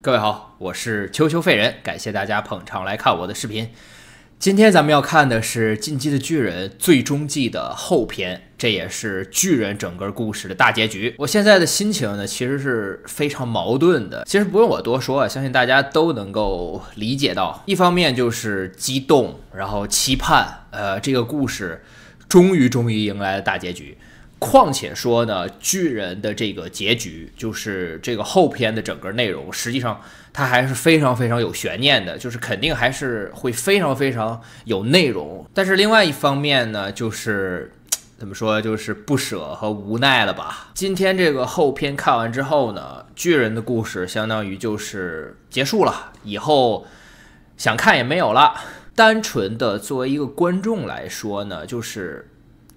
各位好，我是秋秋废人，感谢大家捧场来看我的视频。今天咱们要看的是《进击的巨人》最终季的后篇，这也是巨人整个故事的大结局。我现在的心情呢，其实是非常矛盾的。其实不用我多说，相信大家都能够理解到。一方面就是激动，然后期盼，这个故事终于迎来了大结局。况且说呢，巨人的这个结局，就是这个后篇的整个内容，实际上它还是非常有悬念的，就是肯定还是会非常有内容。但是另外一方面呢，就是怎么说，就是不舍和无奈了吧。今天这个后篇看完之后呢，巨人的故事相当于就是结束了，以后想看也没有了。单纯的作为一个观众来说呢，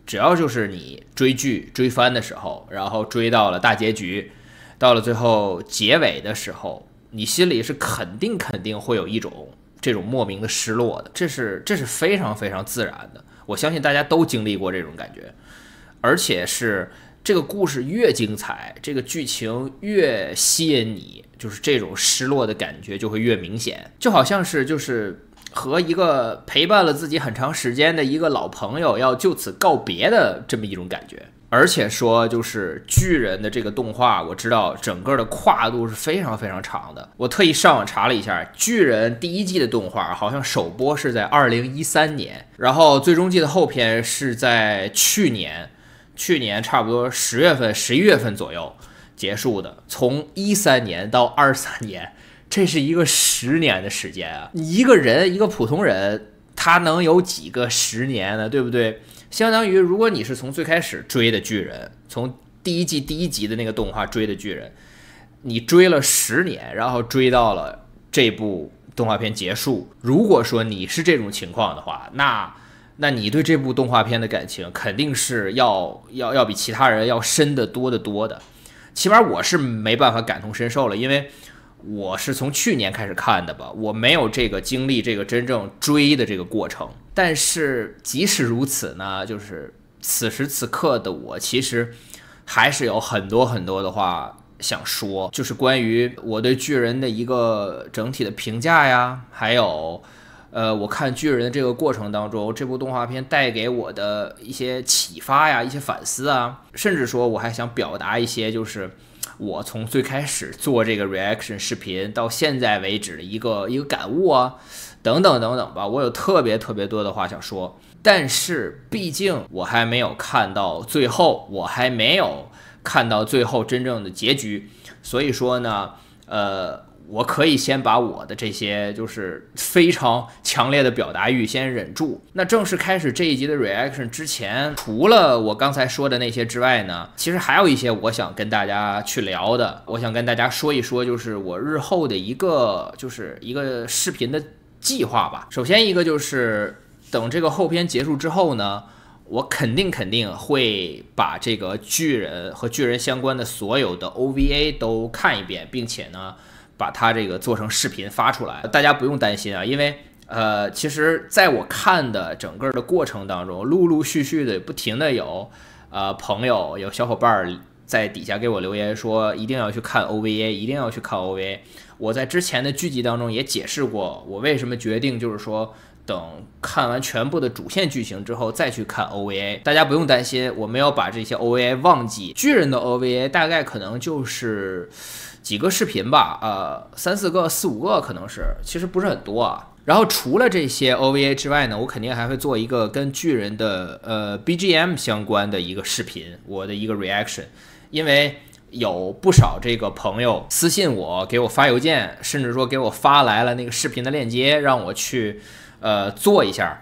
只要就是你追剧追番的时候，然后追到了大结局，到了最后结尾的时候，你心里是肯定会有一种这种莫名的失落的，这是非常自然的。我相信大家都经历过这种感觉，而且是这个故事越精彩，这个剧情越吸引你，就是这种失落的感觉就会越明显，就好像是和一个陪伴了自己很长时间的一个老朋友要就此告别的这么一种感觉。而且说就是巨人的这个动画，我知道整个的跨度是非常长的。我特意上网查了一下，巨人第一季的动画好像首播是在2013年，然后最终季的后篇是在去年差不多10月份11月份左右结束的。从13年到23年，这是一个10年的时间啊！一个普通人，他能有几个10年呢？对不对？相当于如果你是从最开始追的巨人，从第一集的那个动画追的巨人，你追了10年，然后追到了这部动画片结束。如果说你是这种情况的话，那你对这部动画片的感情肯定是要比其他人要深得多的。起码我是没办法感同身受了，因为我是从去年开始看的吧，我没有这个经历这个真正追的这个过程。但是即使如此呢，就是此时此刻的我其实还是有很多的话想说，就是关于我对巨人的一个整体的评价呀，还有我看巨人的这个过程当中，这部动画片带给我的一些启发呀，一些反思啊，甚至说我还想表达一些就是我从最开始做这个 reaction 视频到现在为止的一个感悟啊，等等吧，我有特别多的话想说。但是毕竟我还没有看到最后，我还没有看到最后真正的结局，所以说呢，我可以先把我的这些就是非常强烈的表达欲先忍住。那正式开始这一集的 reaction 之前，除了我刚才说的那些之外呢，其实还有一些我想跟大家去聊的，我想跟大家说一说，就是我日后的一个视频的计划吧。首先一个就是等这个后篇结束之后呢，我肯定会把这个巨人和巨人相关的所有的 OVA 都看一遍，并且呢把它这个做成视频发出来。大家不用担心啊，因为其实在我看的整个的过程当中，陆续的不停的有朋友有小伙伴在底下给我留言说一定要去看 OVA。我在之前的剧集当中也解释过，我为什么决定就是说等看完全部的主线剧情之后再去看 OVA。 大家不用担心，我没有把这些 OVA 忘记。巨人的 OVA 大概可能就是几个视频吧，3、4个、4、5个可能是，其实不是很多啊。然后除了这些 OVA 之外呢，我肯定还会做一个跟巨人的BGM 相关的一个视频，我的一个 reaction。因为有不少这个朋友私信我，给我发邮件，甚至说给我发来了那个视频的链接，让我去做一下。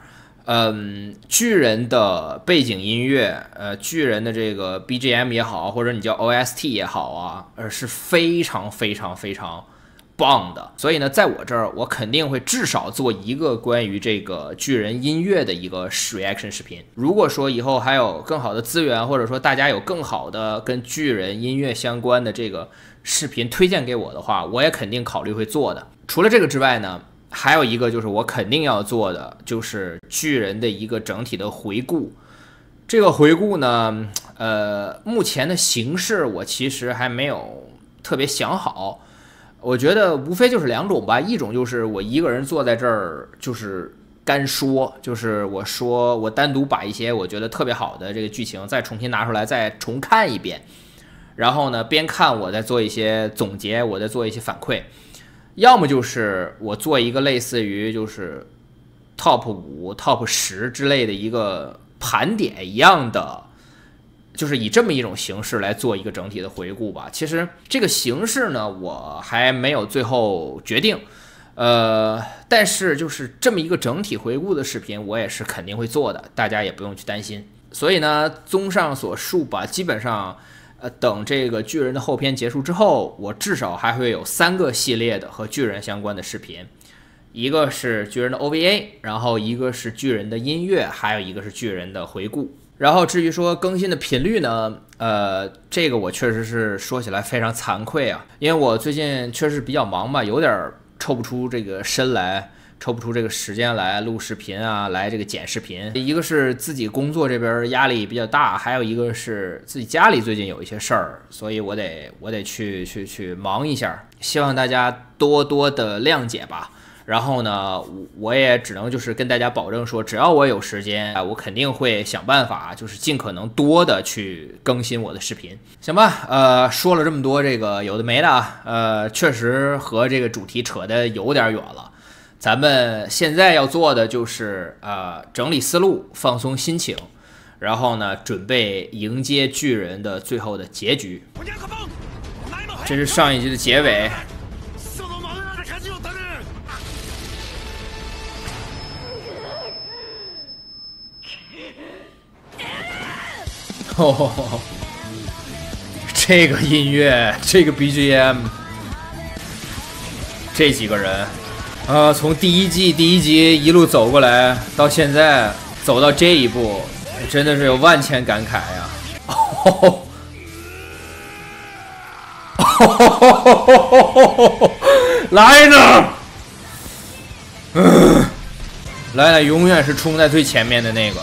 巨人的背景音乐，巨人的这个 BGM 也好，或者你叫 OST 也好啊，是非常棒的。所以呢，在我这儿，我肯定会至少做一个关于这个巨人音乐的一个 reaction 视频。如果说以后还有更好的资源，或者说大家有更好的跟巨人音乐相关的这个视频推荐给我的话，我也肯定考虑会做的。除了这个之外呢，还有一个就是我肯定要做的，就是巨人的一个整体的回顾。这个回顾呢，目前的形式我其实还没有特别想好。我觉得无非就是两种吧，一种就是我一个人坐在这儿就是干说，就是我单独把一些我觉得特别好的这个剧情再重新拿出来再重看一遍，然后呢边看我再做一些总结，我再做一些反馈。要么就是我做一个类似于就是 top 5、top 10之类的一个盘点一样的，就是以这么一种形式来做一个整体的回顾吧。其实这个形式呢，我还没有最后决定，但是就是这么一个整体回顾的视频，我也是肯定会做的，大家也不用去担心。所以呢，综上所述吧，基本上，等这个巨人的后篇结束之后，我至少还会有3个系列的和巨人相关的视频。一个是巨人的 OVA， 然后一个是巨人的音乐，还有一个是巨人的回顾。然后至于说更新的频率呢，这个我确实是说起来非常惭愧啊，因为我最近确实比较忙吧，有点抽不出这个身来，抽不出这个时间来录视频啊，来这个剪视频。一个是自己工作这边压力比较大，还有一个是自己家里最近有一些事儿，所以我得去忙一下，希望大家多多的谅解吧。然后呢，我也只能就是跟大家保证说，只要我有时间，我肯定会想办法，就是尽可能多的去更新我的视频，行吧？说了这么多这个有的没的啊，确实和这个主题扯得有点远了。咱们现在要做的就是整理思路，放松心情，然后呢，准备迎接巨人的最后的结局。这是上一集的结尾。哦，这个音乐，这个 BGM， 这几个人，从第一集一路走过来，到现在走到这一步，真的是有万千感慨呀！来呢，来呢，永远是冲在最前面的那个。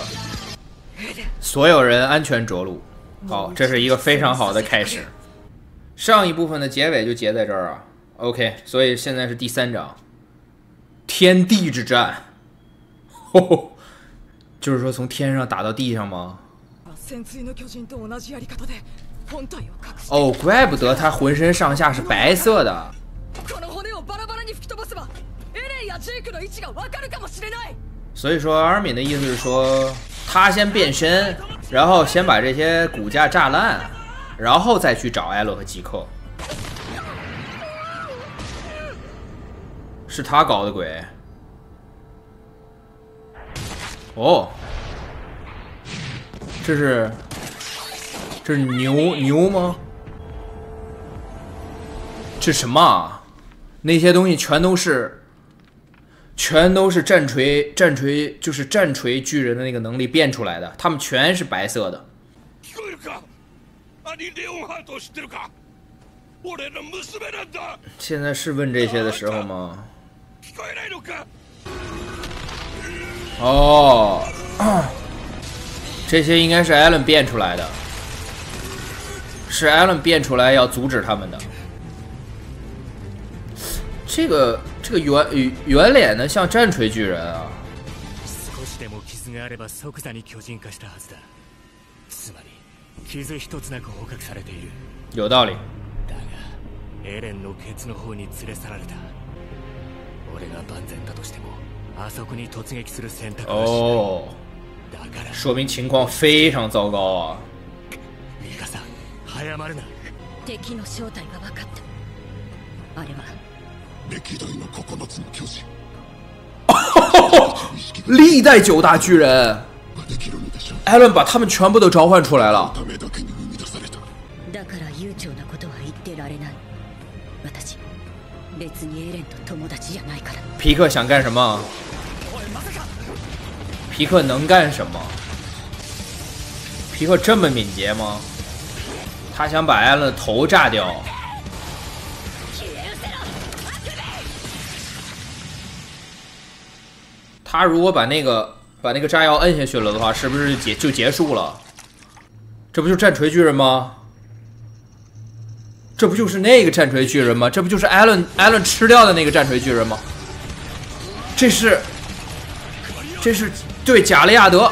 所有人安全着陆，好，这是一个非常好的开始。上一部分的结尾就结在这儿啊 ，OK， 所以现在是第3章，天地之战，就是说从天上打到地上吗？哦，怪不得他浑身上下是白色的。所以说，阿尔敏的意思是说，他先变身，然后先把这些骨架炸烂，然后再去找艾伦和吉克。是他搞的鬼。哦，这是牛吗？这什么啊？那些东西全都是战锤，就是战锤巨人的那个能力变出来的，他们全是白色的。现在是问这些的时候吗？哦，这些应该是艾伦变出来的，是艾伦变出来要阻止他们的。这个圆脸的像战锤巨人啊。有道理。哦，说明情况非常糟糕啊。历代9大巨人，艾伦把他们全部都召唤出来了。皮克想干什么？皮克能干什么？皮克这么敏捷吗？他想把艾伦的头炸掉。他如果把那个炸药摁下去了的话，是不是就结束了？这不就战锤巨人吗？这不就是那个战锤巨人吗？这不就是艾伦吃掉的那个战锤巨人吗？这是对贾利亚德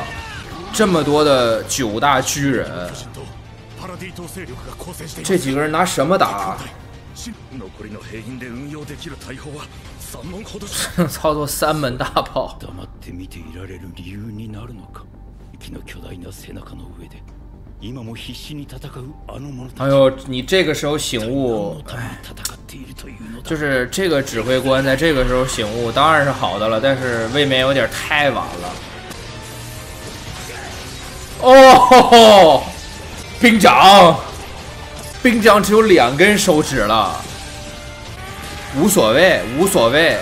这么多的9大巨人，这几个人拿什么打？操作3门大炮。哎呦，你这个时候醒悟，就是这个指挥官在这个时候醒悟当然是好的了，但是未免有点太晚了。哦，兵长只有2根手指了，无所谓。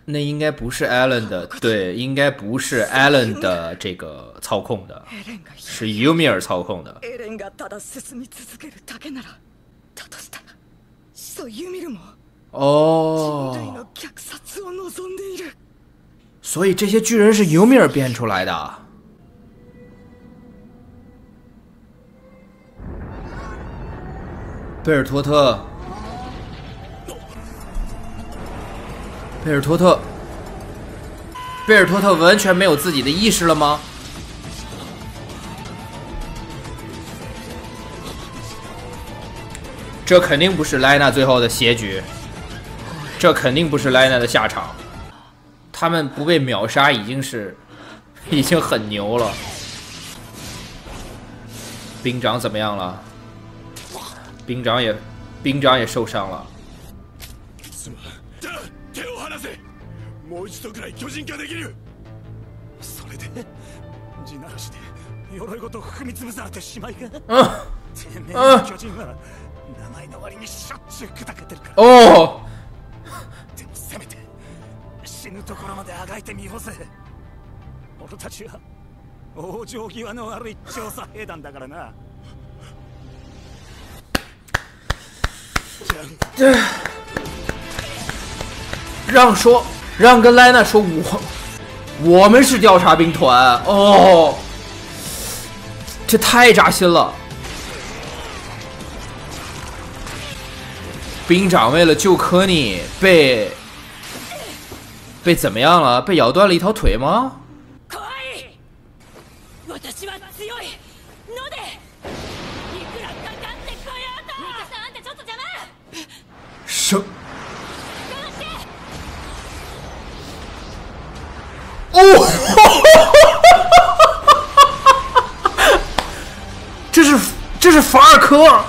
那应该不是 Allen 的，对，应该不是 Allen 的这个操控的，是尤米尔操控的。哦，所以这些巨人是尤米尔变出来的。贝尔托特完全没有自己的意识了吗？这肯定不是莱纳最后的结局，这肯定不是莱纳的下场。他们不被秒杀已经很牛了。兵长怎么样了？兵长也受伤了。もう一度くらい巨人化できる。それで地ならしで鎧ごと踏み潰されてしまいが。てめえの巨人は名前の割にしょっちゅう砕けてるから。おお。でもせめて死ぬところまであがいてみようぜ。俺たちは往生際の悪い調査兵団だからな。让跟莱纳说我们是调查兵团哦，这太扎心了。兵长为了救科尼被怎么样了？被咬断了一条腿吗？什？哦，这是法尔科。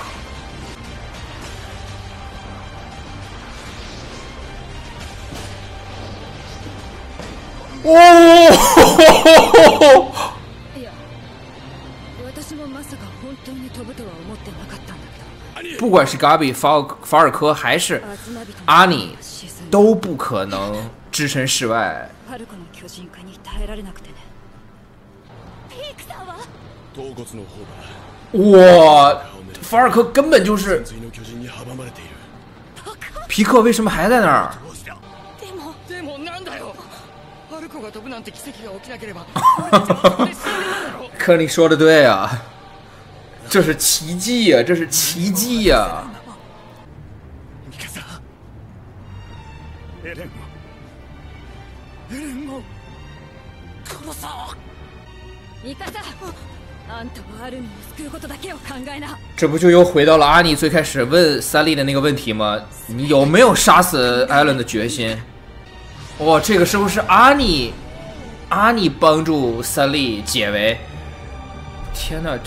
哦，不管是嘎比、法尔科还是阿尼，都不可能置身事外。哇，法尔科根本就是皮克，为什么还在那儿？科尼说的对啊，这是奇迹呀，这是奇迹呀！这不就又回到了阿尼最开始问三笠的那个问题吗？你有没有杀死艾伦的决心？哇，这个时候是阿尼帮助三笠解围。天哪，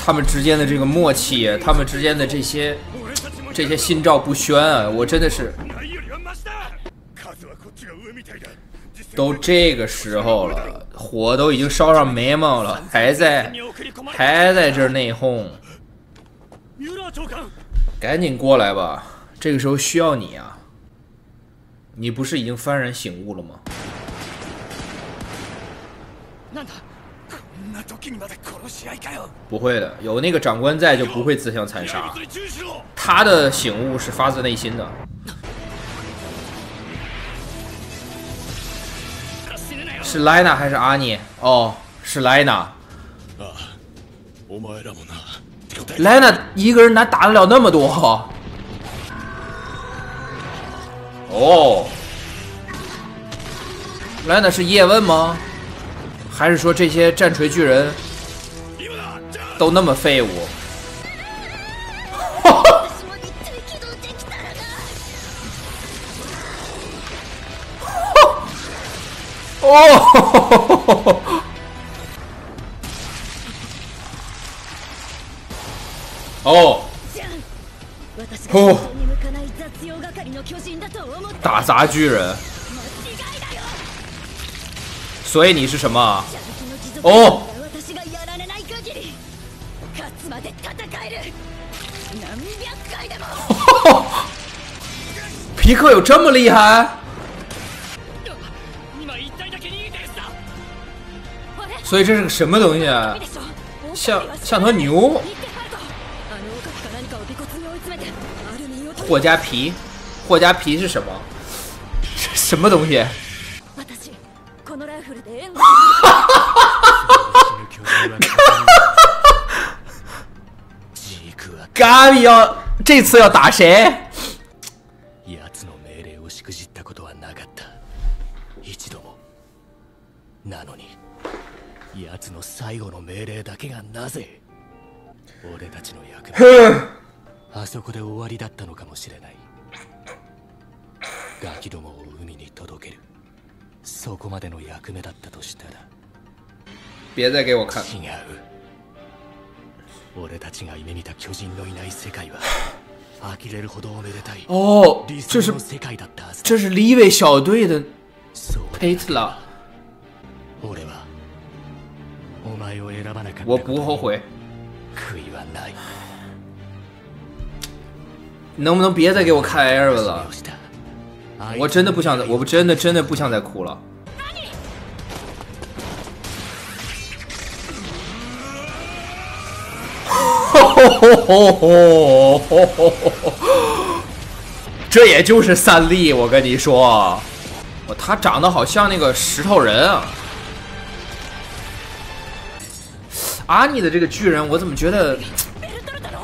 他们之间的这个默契，他们之间的这些心照不宣啊，我真的是。都这个时候了，火都已经烧上眉毛了，还在这儿内讧，赶紧过来吧！这个时候需要你啊！你不是已经幡然醒悟了吗？不会的，有那个长官在就不会自相残杀。他的醒悟是发自内心的。是莱娜还是阿尼？哦，是莱娜。莱娜一个人哪打得了那么多？哦，莱娜是叶问吗？还是说这些战锤巨人都那么废物？哦！哦！哦！打杂巨人，所以你是什么？哦！皮克有这么厉害？所以这是个什么东西啊？像头牛。霍加皮，霍加皮是什么？什么东西？咖比要这次要打谁？あそこで終わりだったのかもしれない。ガキどもを海に届ける。そこまでの役目だったとしたら。别再给我看。違う。俺たちが夢見た巨人のいない世界は呆れるほどおめでたい。哦，这是世界だったはず。这是李伟小队的佩特拉。俺はお前を選ばなかった。我不后悔。悔いはない。能不能别再给我看 Air 了？我真的不想再，我真的不想再哭了。这也就是3粒，我跟你说，他长得好像那个石头人啊。阿尼的这个巨人，我怎么觉得？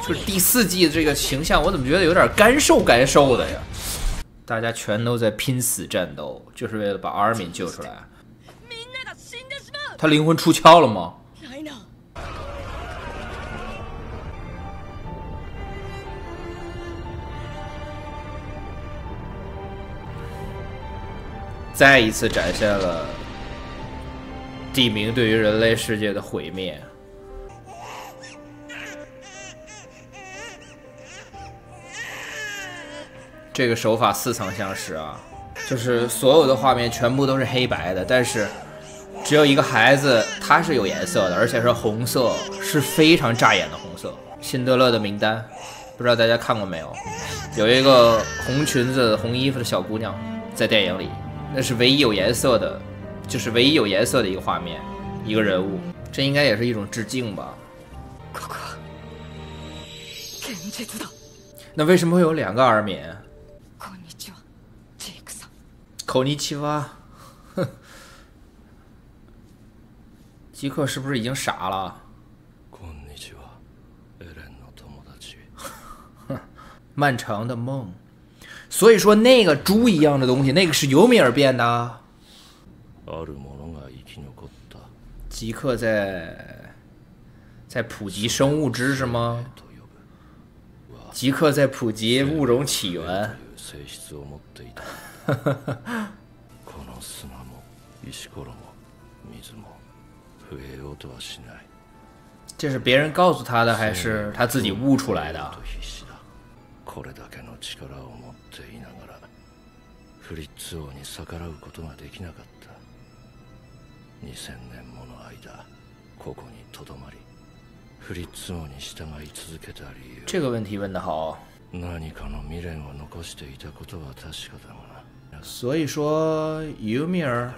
就是第4季的这个形象，我怎么觉得有点干瘦的呀？大家全都在拼死战斗，就是为了把阿尔敏救出来。他灵魂出窍了吗？再一次展现了地名对于人类世界的毁灭。这个手法似曾相识啊，就是所有的画面全部都是黑白的，但是只有一个孩子他是有颜色的，而且是红色，是非常扎眼的红色。辛德勒的名单，不知道大家看过没有？有一个红裙子、红衣服的小姑娘在电影里，那是唯一有颜色的，就是唯一有颜色的一个画面，一个人物。这应该也是一种致敬吧？那为什么会有2个阿尔敏？口尼奇哇，哼，吉克是不是已经傻了？漫长的梦，所以说那个猪一样的东西，那个是尤米尔变的。吉克在普及生物知识吗？吉克在普及物种起源。这是别人告诉他的，还是他自己悟出来的？这个问题问得好。所以说尤米尔，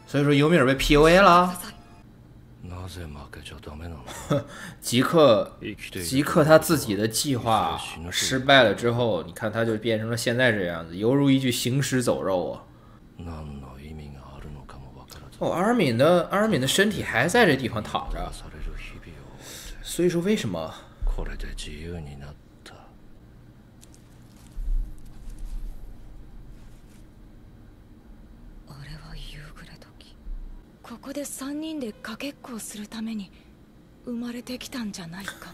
所以说尤米尔被 PUA 了。吉克他自己的计划失败了之后，你看他就变成了现在这样子，犹如一具行尸走肉啊！哦，阿尔敏的身体还在这地方躺着，所以说为什么？ここで3人でかけっこをするために生まれてきたんじゃないか。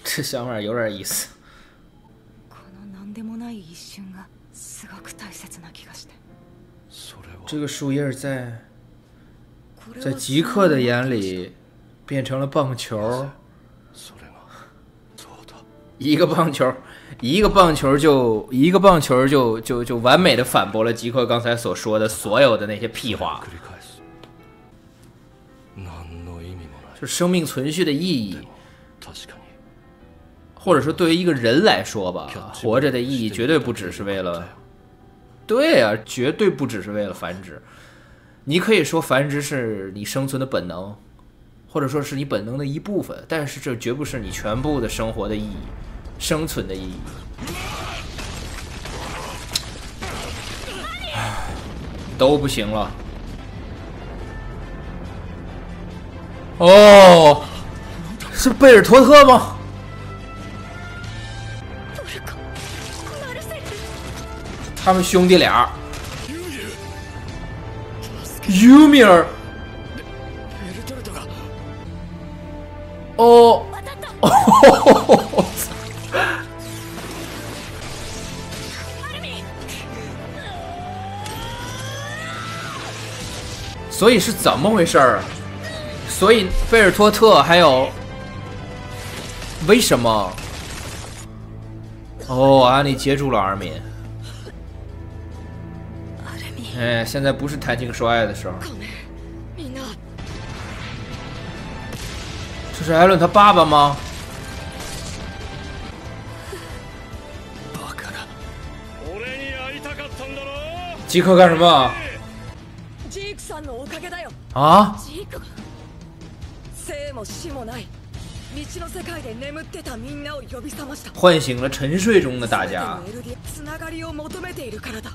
这想法有点意思。この何でもない一瞬がすごく大切な気がして。这个树叶在吉克的眼里变成了棒球，一个棒球就完美的反驳了吉克刚才所说的所有的那些屁话。就生命存续的意义，或者说对于一个人来说吧，活着的意义绝对不只是为了，对啊，绝对不只是为了繁殖。你可以说繁殖是你生存的本能，或者说是你本能的一部分，但是这绝不是你全部的生活的意义，生存的意义。都不行了。哦，是贝尔托特吗？他们兄弟俩。尤米尔。哦。哦。所以是怎么回事儿？所以贝尔托特还有为什么？哦，阿里接住了阿尔敏。哎，现在不是谈情说爱的时候。这是艾伦他爸爸吗？吉克干什么？啊？唤醒了沉睡中的大家，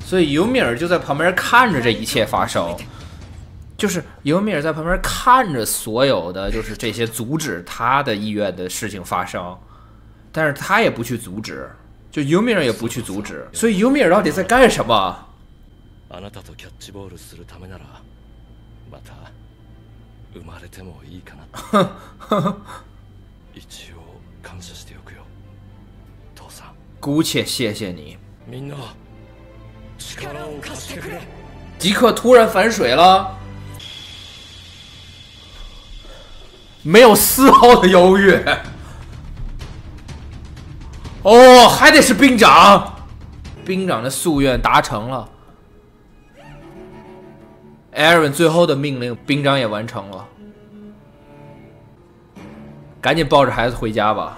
所以尤米尔就在旁边看着这一切发生，就是尤米尔在旁边看着所有的就是这些阻止他的意愿的事情发生，但是他也不去阻止，就尤米尔也不去阻止，所以尤米尔到底在干什么？あなたとキャッチボールするためなら、また生まれてもいいかな。一応感謝しておくよ、父さん。姑且谢谢你。みんな力を貸してくれ。吉克突然反水了，没有丝毫的犹豫。哦，还得是兵长，兵长的夙愿达成了。艾伦最后的命令，兵长也完成了。赶紧抱着孩子回家吧。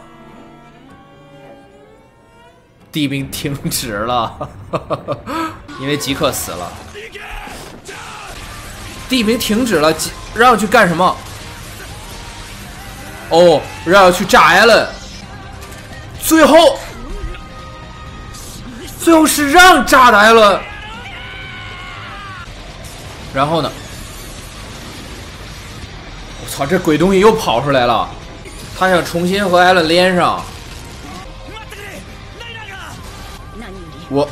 地兵停止了，因为吉克死了。地兵停止了，让去干什么？哦，让去炸艾伦。最后是让炸的艾伦。然后呢？我操，这鬼东西又跑出来了！他想重新和艾伦连上。不，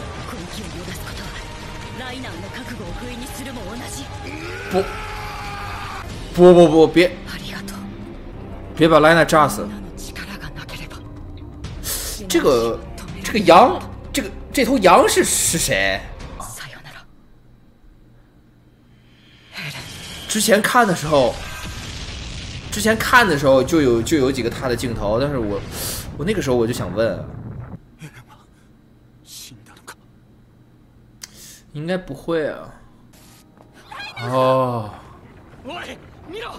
别把莱娜炸死！这羊，这头羊是谁？之前看的时候就有几个他的镜头，但是我那个时候我就想问，应该不会啊。哦，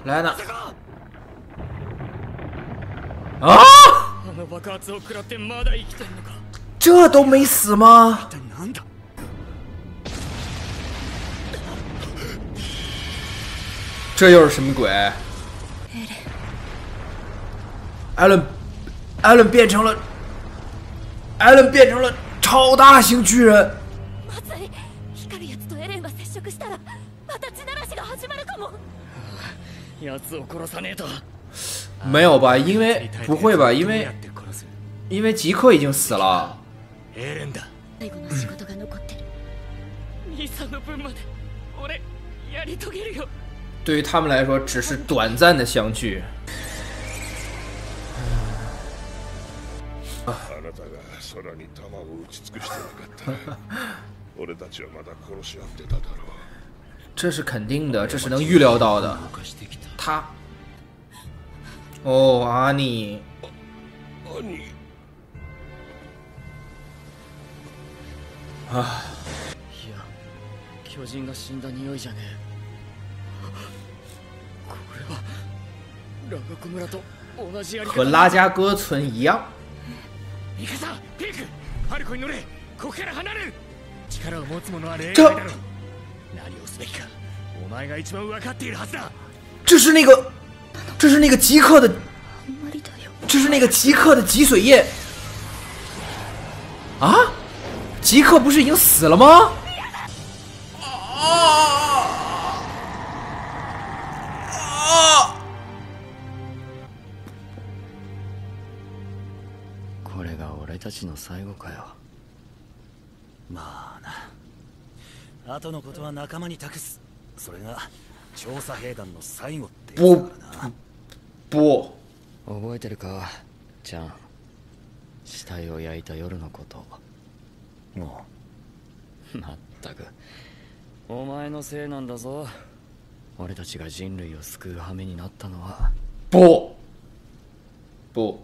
来呢？啊！这都没死吗？这又是什么鬼？艾伦变成了超大型巨人。したらまた血鳴らしが始まるかも。奴を殺さねえと。没有吧？因为不会吧？因为吉克已经死了。エレンだ。最後の仕事が残ってる。兄さんの分まで俺やり遂げるよ。对于他们来说，只是短暂的相聚。あなたが空に弾を撃ち尽くしてなかったら俺たちはまだ殺し合ってただろう。这是肯定的，这是能预料到的。他，哦，阿尼，兄啊，いや、巨人が死んだ匂いじゃねえ。これはラガコ村と同じやり方。和拉加哥村一样。ミカサ、ピーク、ファルコに乗れ。ここから離れる。力を持つ者は例外だろう。何をすべきか、お前が一番分かっているはずだ。这是那个极客的，这是那个极客的脊髓液啊！极客不是已经死了吗？これが俺たちの最後かよ。まあな。後のことは仲間に託す。それが調査兵団の最後ってやつだからな。不。覚えてるか、ちゃん。死体を焼いた夜のこと。もまったくお前のせいなんだぞ。俺たちが人類を救う羽目になったのは。不。不。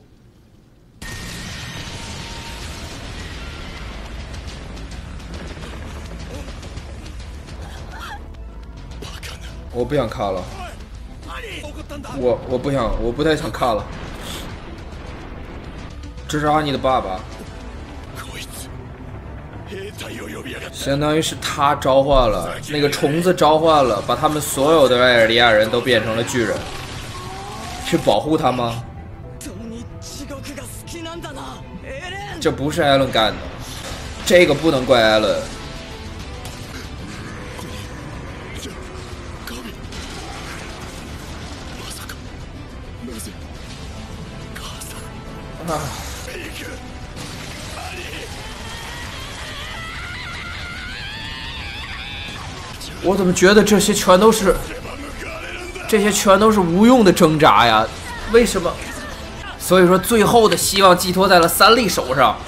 我不想看了，我不想，我不太想看了。这是阿尼的爸爸，相当于是他召唤了那个虫子，召唤了，把他们所有的艾尔利亚人都变成了巨人，去保护他吗？这不是艾伦干的，这个不能怪艾伦。啊！我怎么觉得这些全都是无用的挣扎呀？为什么？所以说，最后的希望寄托在了三笠手上。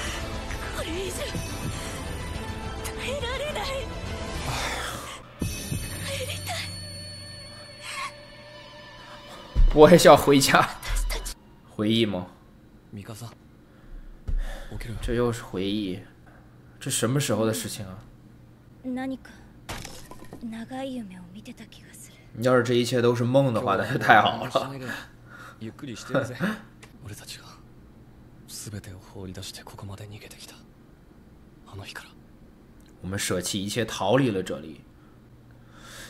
我也想回家。回忆吗？这又是回忆，这什么时候的事情啊？要是这一切都是梦的话，那就太好了。我们舍弃一切逃离了这里。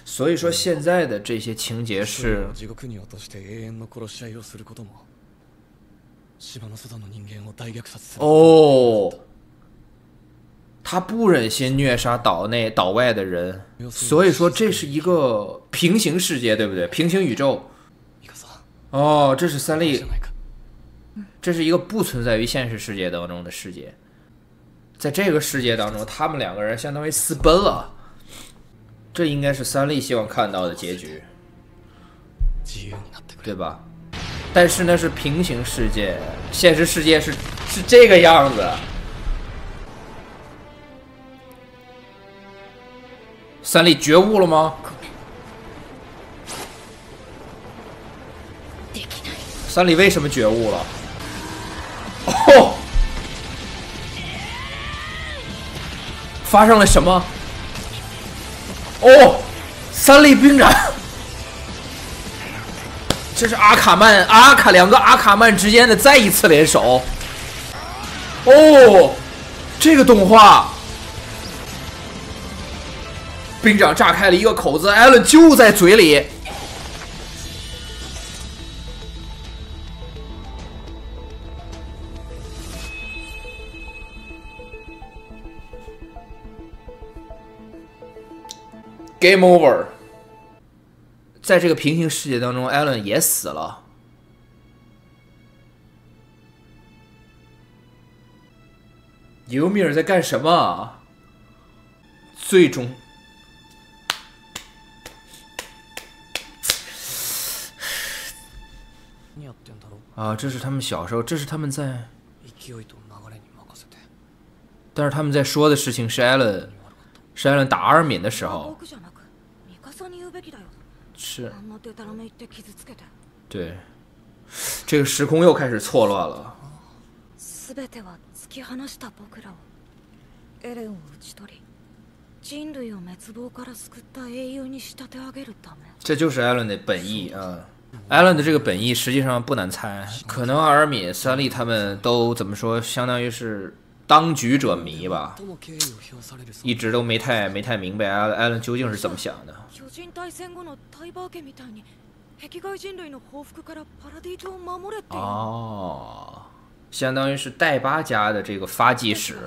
所以说，现在的这些情节是。哦，他不忍心虐杀岛外的人，所以说这是一个平行世界，对不对？平行宇宙。哦，这是三笠，这是一个不存在于现实世界当中的世界。在这个世界当中，他们两个人相当于私奔了。这应该是三笠希望看到的结局，对吧？但是那是平行世界，现实世界是这个样子。三笠觉悟了吗？三笠为什么觉悟了？哦，发生了什么？哦，三笠兵长。这是两个阿卡曼之间的再一次联手。哦，这个动画，兵长炸开了一个口子，艾伦就在嘴里。Game over。在这个平行世界当中，艾伦也死了。尤米尔在干什么？最终，啊，这是他们小时候，这是他们在，但是他们在说的事情是艾伦打阿尔敏的时候，是，对，这个时空又开始错乱了。这就是艾伦的本意啊！艾伦的这个本意实际上不难猜，可能阿尔敏、三笠他们都怎么说，相当于是当局者迷吧，一直都没太明白艾伦究竟是怎么想的。哦，相当于是戴巴家的这个发迹史，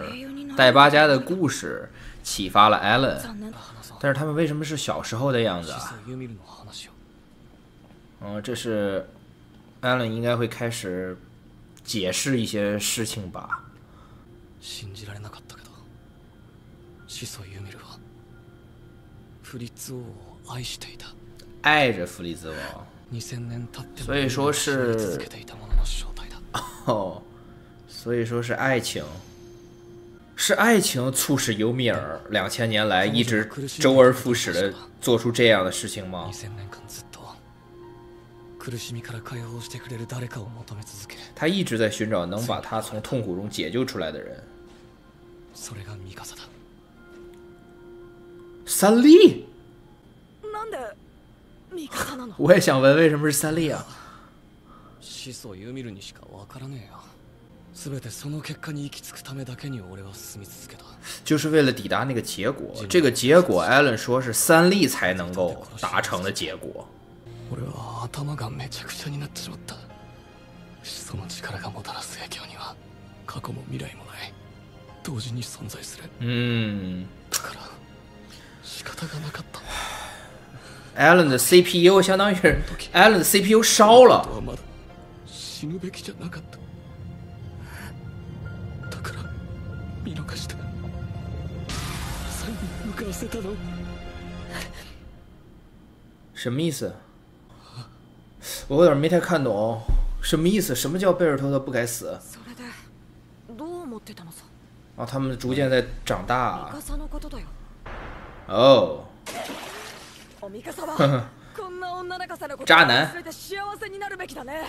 戴巴家的故事启发了艾伦，但是他们为什么是小时候的样子啊？这是艾伦应该会开始解释一些事情吧。爱着弗利兹王，所以说是所以说是爱情。是爱情促使尤米尔2000年来一直周而复始的做出这样的事情吗？他一直在寻找能把他从痛苦中解救出来的人。三笠？我也想问为什么是三笠啊？就是为了抵达那个结果，这个结果艾伦说是三笠才能够达成的结果。艾伦的 CPU 相当于是艾伦的 CPU 烧了。什么意思？我有点没太看懂，什么意思？什么叫贝尔托特不该死？哦，他们逐渐在长大。哦，渣男。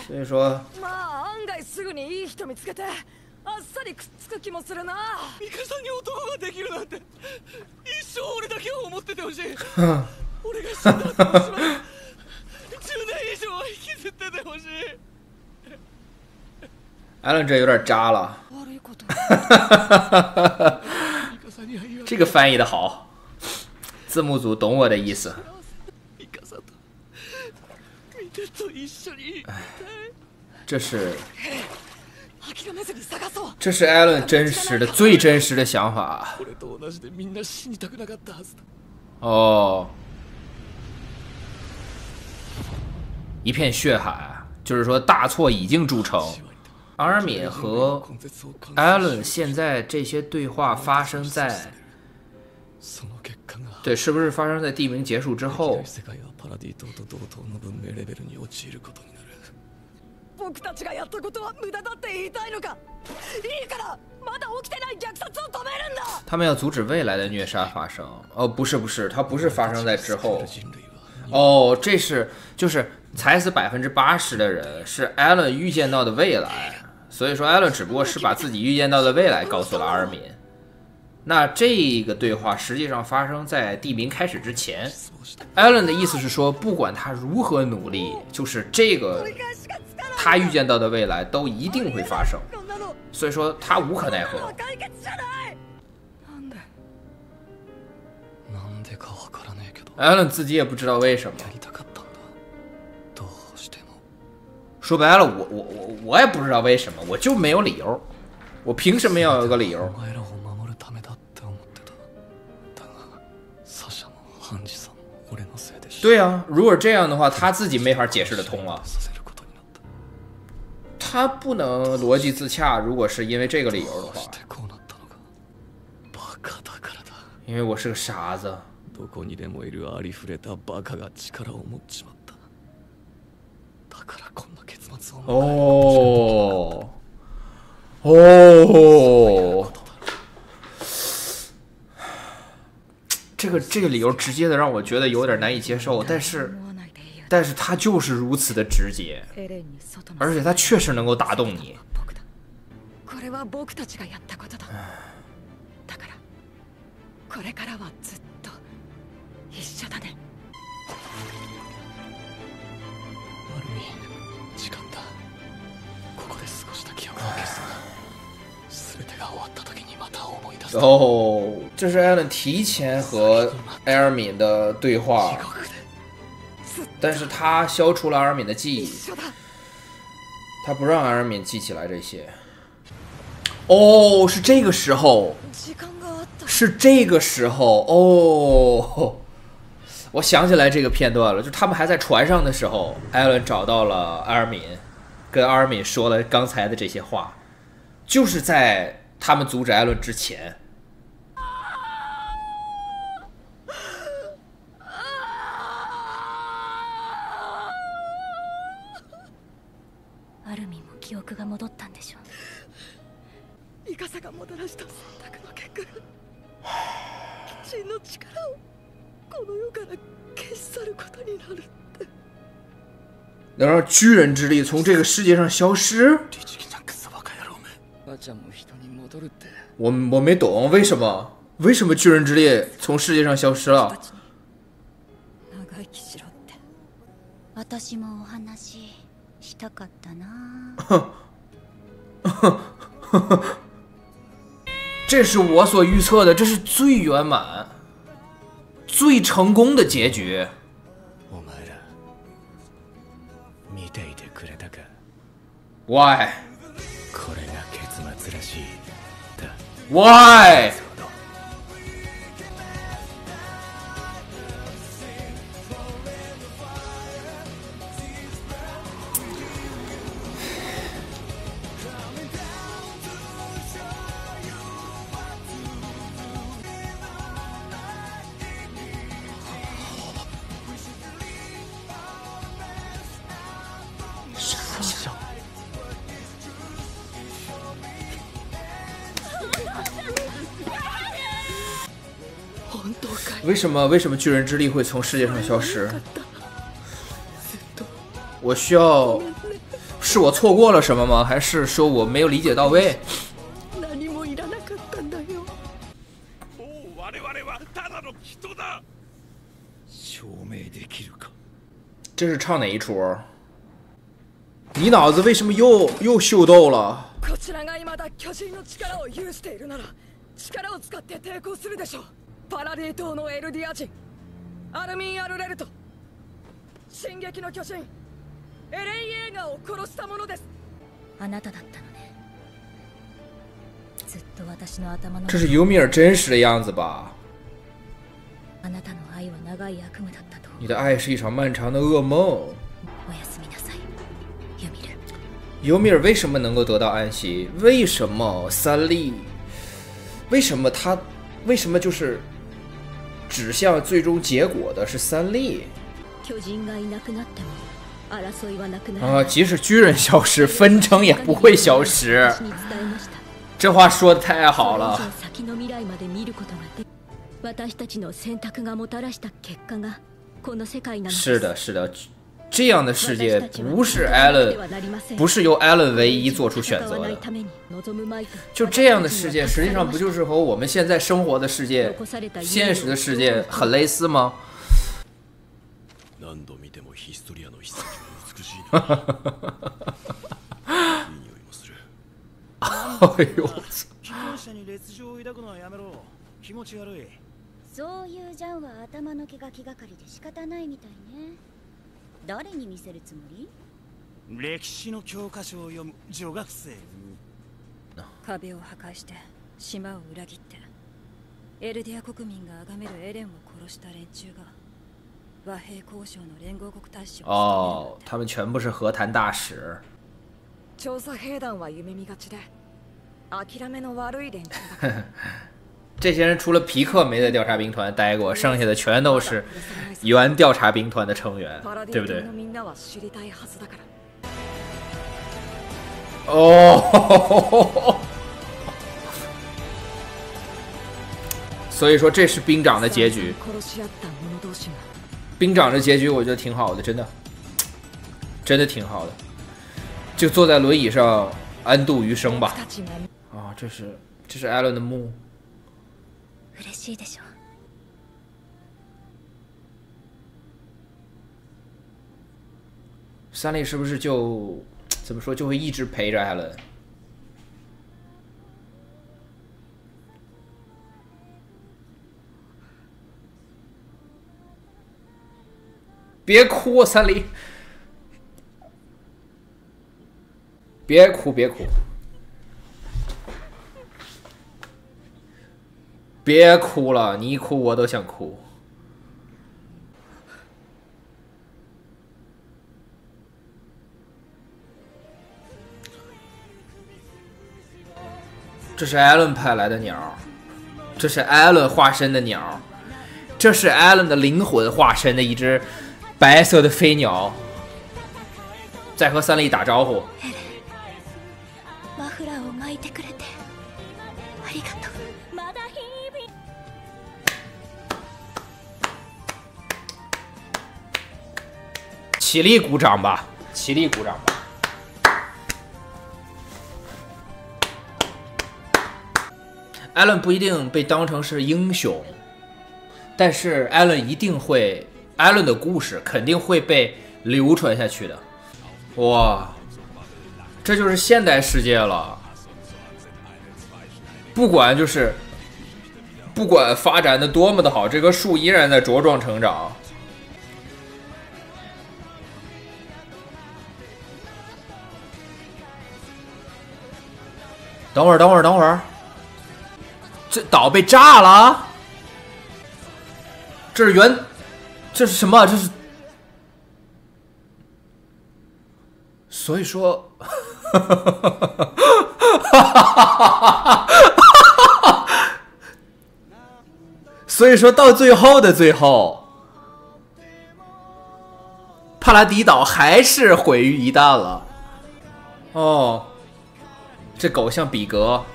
所以说。あっさりくっつく気もするな。ミカサに男ができるなんて一生俺だけを思っててほしい。俺が死んだらどうします。10年以上は引きずっててほしい。艾伦这有点渣了。这个翻译的好，字幕组懂我的意思。这是艾伦真实的、最真实的想法。哦，一片血海，就是说大错已经铸成。阿尔敏和艾伦现在这些对话发生在，对，是不是发生在地名结束之后？他们要阻止未来的虐杀发生。哦，不是，它不是发生在之后。哦，这是就是才死80%的人是艾伦预见到的未来，所以说艾伦只不过是把自己预见到的未来告诉了阿尔敏。那这个对话实际上发生在地名开始之前。艾伦的意思是说，不管他如何努力，就是这个他预见到的未来都一定会发生，所以说他无可奈何。艾伦自己也不知道为什么。说白了，我也不知道为什么，我就没有理由，我凭什么要有个理由？对啊，如果这样的话，他自己没法解释得通了。他不能逻辑自洽，如果是因为这个理由的话，因为我是个傻子。どこにでもいるありふれたバカが力を持っちまった。だからこんな結末を。哦，这个理由直接的让我觉得有点难以接受，但是他就是如此的直接，而且他确实能够打动你。これは僕たちがやったことだ。だからこれからはずっと一緒だね。アルミン、時間だ。ここで過ごした記憶を消す。全てが終わった時にまた思い出す。哦，这是艾伦提前和埃尔敏的对话，但是他消除了埃尔敏的记忆，他不让埃尔敏记起来这些。哦，是这个时候，是这个时候哦。我想起来这个片段了，就他们还在船上的时候，艾伦找到了埃尔敏，跟埃尔敏说了刚才的这些话，就是在他们阻止艾伦之前。アルミンも記憶が戻ったんでしょう。イカサがもたらした選択の結果が真の力をこの世から消し去ることになるって。能让巨人之力从这个世界上消失？我没懂为什么巨人之力从世界上消失了？長生きしろって。私もお話したかったな。这是我所预测的，这是最圆满、最成功的结局。お前ら見ていてくれたか。Why？ これが結末らしい。だ。Why？ 为什么巨人之力会从世界上消失？我需要，是我错过了什么吗？还是说我没有理解到位？这是唱哪一出？你脑子为什么又秀逗了？こちらが未だ巨人の力を有しているなら、力を使って抵抗するでしょう。パラディ島のエルディア人、アルミン・アルレルト、進撃の巨人、エレン・イェーガーを殺したものです。あなただったのね。ずっと私の頭の。这是尤米尔真实的样子吧？あなたの愛は長い悪夢だったと。你的爱是一場漫長的噩夢。おやすみなさい、ユミル。尤米尔为什么能够得到安息？为什么三笠？为什么就是指向最终结果的是三笠？啊，即使巨人消失，纷争也不会消失。这话说的太好了。是的，是的。这样的世界不是由艾伦唯一做出选择的。就这样的世界，实际上不就是和我们现在生活的世界、现实的世界很类似吗？哎呦！そういうジャンは頭の毛が気がかりで仕方ないみたいね。誰に見せるつもり？歴史の教科書を読む女学生に。壁を破壊して島を裏切ってエルディア国民が崇めるエレンを殺した連中が哦，他们全部是和谈大使。調査兵団は夢見がちで諦めの悪い連中だから。这些人除了皮克没在调查兵团待过，剩下的全都是原调查兵团的成员，对不对？哦，所以说这是兵长的结局。兵长的结局我觉得挺好的，真的，真的挺好的，就坐在轮椅上安度余生吧。啊，这是艾伦的墓。三笠是不是就怎么说就会一直陪着艾伦？别哭，三笠，别哭，别哭。别哭了，你一哭我都想哭。这是艾伦派来的鸟，这是艾伦化身的鸟，这是艾伦的灵魂化身的一只白色的飞鸟，在和三笠打招呼。起立鼓掌吧，起立鼓掌吧。艾伦不一定被当成是英雄，但是艾伦一定会，艾伦的故事肯定会被流传下去的。哇，这就是现代世界了。不管发展的多么的好，这棵树依然在茁壮成长。等会儿，这岛被炸了？这是什么？这是，所以说，所以说到最后的最后，帕拉迪岛还是毁于一旦了。哦。这狗像比格，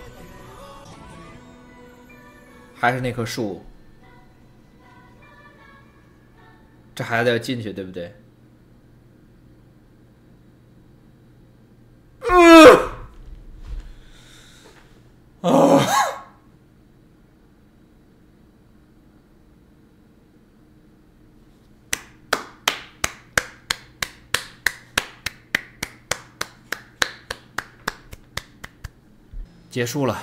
还是那棵树？这孩子要进去，对不对？结束了，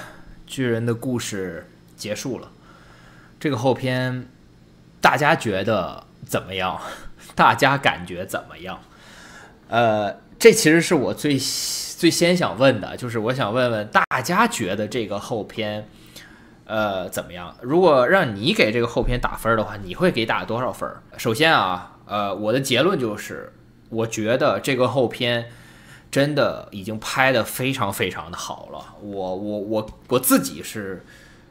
巨人的故事结束了。这个后篇，大家觉得怎么样？大家感觉怎么样？这其实是我最先想问的，就是我想问问大家觉得这个后篇，怎么样？如果让你给这个后篇打分的话，你会给打多少分？首先啊，我的结论就是，我觉得这个后篇真的已经拍得非常非常的好了，我自己是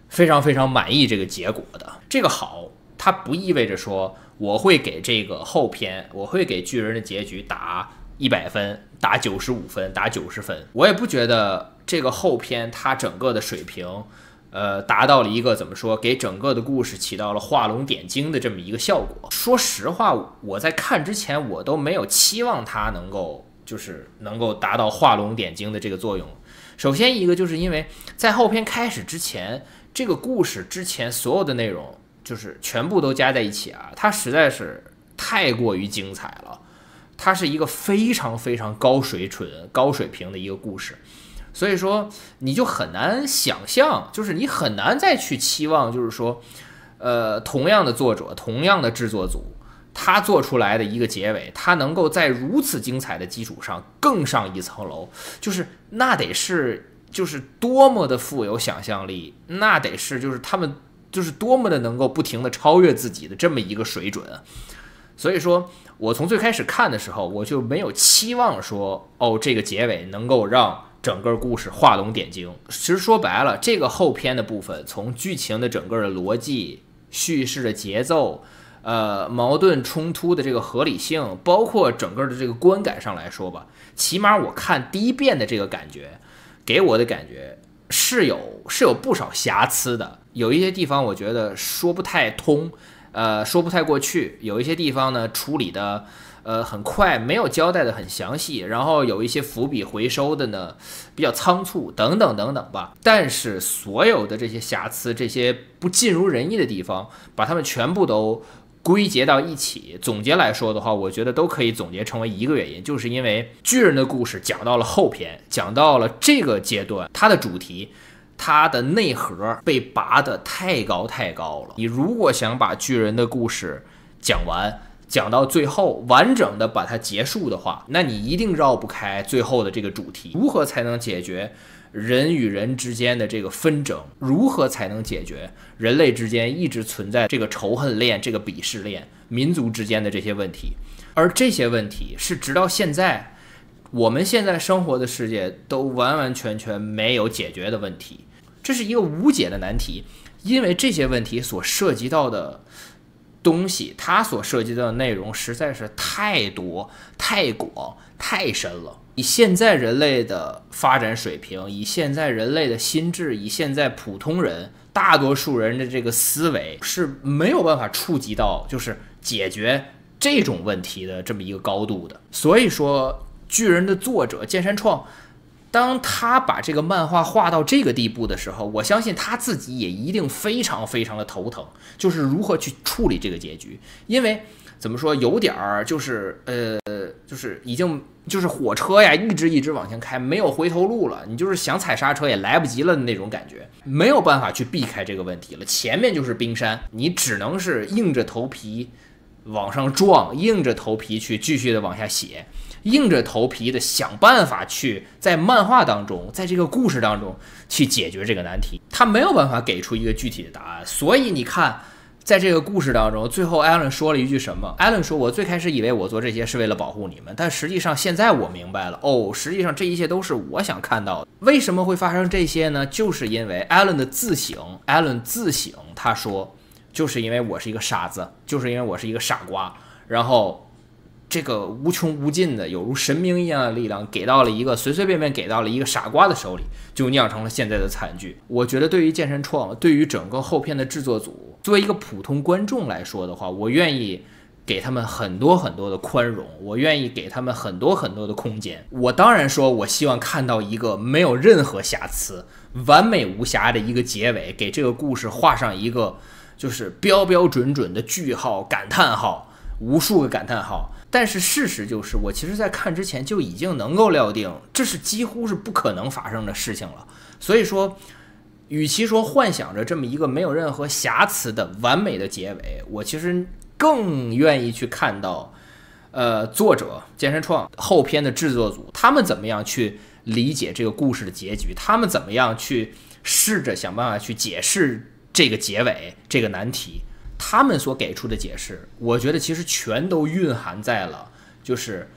非常非常满意这个结果的。这个好，它不意味着说我会给这个后篇，我会给巨人的结局打100分、打95分、打90分。我也不觉得这个后篇它整个的水平，达到了一个怎么说，给整个的故事起到了画龙点睛的这么一个效果。说实话，我在看之前我都没有期望它能够达到画龙点睛的这个作用。首先一个就是因为在后篇开始之前，这个故事之前所有的内容就是全部都加在一起啊，它实在是太过于精彩了。它是一个非常非常高水准、高水平的一个故事，所以说你就很难想象，就是你很难再去期望，就是说，同样的作者、同样的制作组，他做出来的一个结尾，他能够在如此精彩的基础上更上一层楼，就是那得是就是多么的富有想象力，那得是就是他们就是多么的能够不停的超越自己的这么一个水准。所以说我从最开始看的时候，我就没有期望说这个结尾能够让整个故事画龙点睛。其实说白了，这个后篇的部分，从剧情的整个的逻辑、叙事的节奏、矛盾冲突的这个合理性，包括整个的这个观感上来说吧，起码我看第一遍的这个感觉，给我的感觉是有不少瑕疵的。有一些地方我觉得说不太通，说不太过去，有一些地方呢处理的很快，没有交代的很详细，然后有一些伏笔回收的呢比较仓促，等等等等吧。但是所有的这些瑕疵，这些不尽如人意的地方，把它们全部都归结到一起，总结来说的话，我觉得都可以总结成为一个原因，就是因为巨人的故事讲到了后篇，讲到了这个阶段，它的主题，它的内核被拔得太高了。你如果想把巨人的故事讲完，讲到最后完整的把它结束的话，那你一定绕不开最后的这个主题。如何才能解决人与人之间的这个纷争？如何才能解决人类之间一直存在这个仇恨链、这个鄙视链、民族之间的这些问题？而这些问题是直到现在我们现在生活的世界都完完全全没有解决的问题。这是一个无解的难题，因为这些问题所涉及到的东西，它所涉及到的内容实在是太多、太广、太深了。以现在人类的发展水平，以现在人类的心智，以现在普通人大多数人的这个思维，是没有办法触及到就是解决这种问题的这么一个高度的。所以说巨人的作者剑山创，当他把这个漫画画到这个地步的时候，我相信他自己也一定非常非常的头疼，就是如何去处理这个结局。因为怎么说，有点儿就是已经就是火车呀一直往前开，没有回头路了，你就是想踩刹车也来不及了的那种感觉，没有办法去避开这个问题了。前面就是冰山，你只能是硬着头皮往上撞，硬着头皮去继续的往下写，硬着头皮的想办法去在漫画当中，在这个故事当中去解决这个难题。他没有办法给出一个具体的答案。所以你看，在这个故事当中，最后艾伦说了一句什么？艾伦说，我最开始以为我做这些是为了保护你们，但实际上现在我明白了，实际上这一切都是我想看到的。为什么会发生这些呢？就是因为艾伦的自省。艾伦自省，他说，就是因为我是一个傻子，就是因为我是一个傻瓜，然后这个无穷无尽的有如神明一样的力量给到了一个随随便便给到了一个傻瓜的手里，就酿成了现在的惨剧。我觉得对于剑山创，对于整个后片的制作组，作为一个普通观众来说的话，我愿意给他们很多很多的宽容，我愿意给他们很多很多的空间。我当然说我希望看到一个没有任何瑕疵、完美无瑕的一个结尾，给这个故事画上一个就是标标准准的句号、感叹号，无数个感叹号。但是事实就是，我其实在看之前就已经能够料定，这是几乎是不可能发生的事情了。所以说，与其说幻想着这么一个没有任何瑕疵的完美的结尾，我其实更愿意去看到作者剑山创后篇的制作组他们怎么样去理解这个故事的结局，他们怎么样去试着想办法去解释这个结尾这个难题。他们所给出的解释，我觉得其实全都蕴含在了就是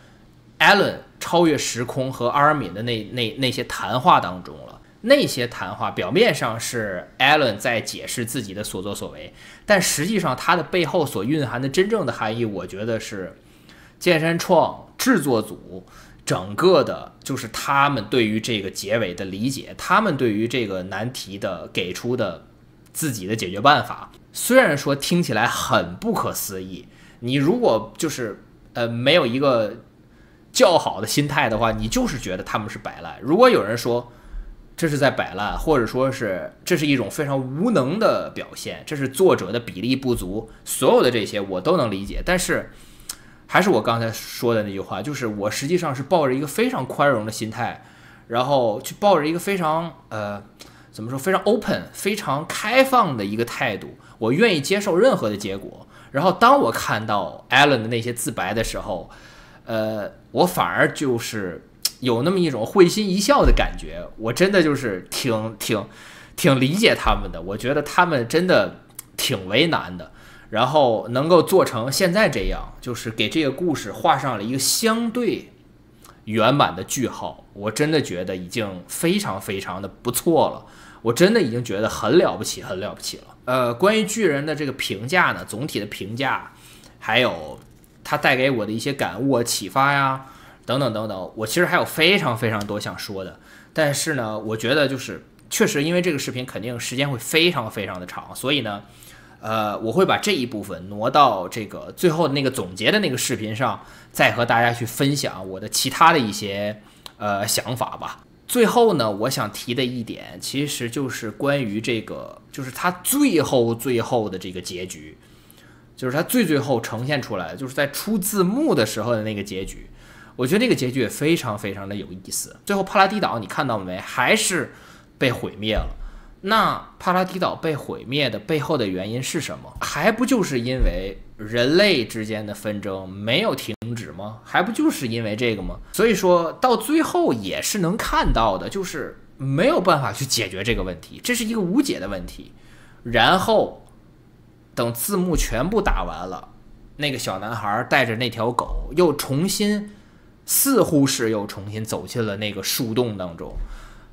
艾伦超越时空和阿尔敏的那些谈话当中了。那些谈话表面上是艾伦在解释自己的所作所为，但实际上他的背后所蕴含的真正的含义，我觉得是剑山创制作组整个的就是他们对于这个结尾的理解，他们对于这个难题的给出的自己的解决办法。虽然说听起来很不可思议，你如果就是没有一个较好的心态的话，你就是觉得他们是摆烂。如果有人说这是在摆烂，或者说是这是一种非常无能的表现，这是作者的比例不足，所有的这些我都能理解。但是还是我刚才说的那句话，就是我实际上是抱着一个非常宽容的心态，然后去抱着一个非常怎么说，非常 open 非常开放的一个态度，我愿意接受任何的结果。然后当我看到 Alan 的那些自白的时候，我反而就是有那么一种会心一笑的感觉。我真的就是挺理解他们的，我觉得他们真的挺为难的。然后能够做成现在这样，就是给这个故事画上了一个相对圆满的句号，我真的觉得已经非常非常的不错了，我真的已经觉得很了不起，很了不起了。关于巨人的这个评价呢，总体的评价，还有它带给我的一些感悟、启发呀，等等等等，我其实还有非常非常多想说的，但是呢，我觉得就是确实因为这个视频肯定时间会非常非常的长，所以呢，我会把这一部分挪到这个最后的那个总结的那个视频上，再和大家去分享我的其他的一些想法吧。最后呢，我想提的一点，其实就是关于这个，就是它最后的这个结局，就是它最后呈现出来的，就是在出字幕的时候的那个结局。我觉得那个结局也非常非常的有意思。最后帕拉迪岛你看到了没？还是被毁灭了。那帕拉迪岛被毁灭的背后的原因是什么？还不就是因为人类之间的纷争没有停止吗？还不就是因为这个吗？所以说到最后也是能看到的，就是没有办法去解决这个问题，这是一个无解的问题。然后等字幕全部打完了，那个小男孩带着那条狗又似乎是又重新走进了那个树洞当中，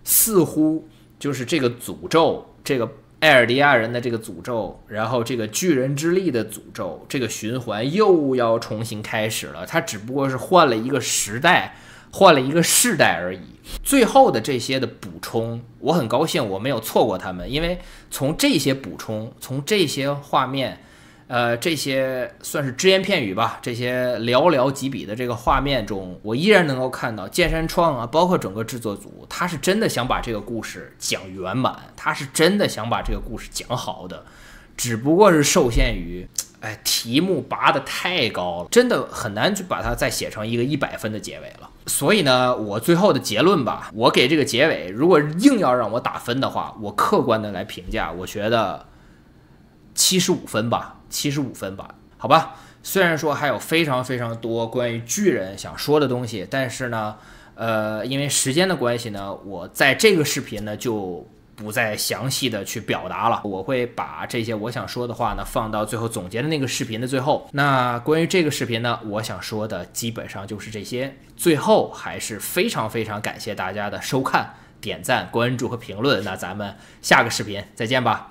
似乎就是这个诅咒，这个艾尔迪亚人的这个诅咒，然后这个巨人之力的诅咒，这个循环又要重新开始了。它只不过是换了一个时代，换了一个世代而已。最后的这些的补充，我很高兴我没有错过他们，因为从这些补充，从这些画面，这些算是只言片语吧，这些寥寥几笔的这个画面中，我依然能够看到剑山创啊，包括整个制作组，他是真的想把这个故事讲圆满，他是真的想把这个故事讲好的，只不过是受限于，题目拔得太高了，真的很难去把它再写成一个100分的结尾了。所以呢，我最后的结论吧，我给这个结尾，如果硬要让我打分的话，我客观的来评价，我觉得75分吧，75分吧，好吧。虽然说还有非常非常多关于巨人想说的东西，但是呢，因为时间的关系呢，我在这个视频呢就不再详细的去表达了。我会把这些我想说的话呢放到最后总结的那个视频的最后。那关于这个视频呢，我想说的基本上就是这些。最后还是非常非常感谢大家的收看、点赞、关注和评论。那咱们下个视频再见吧。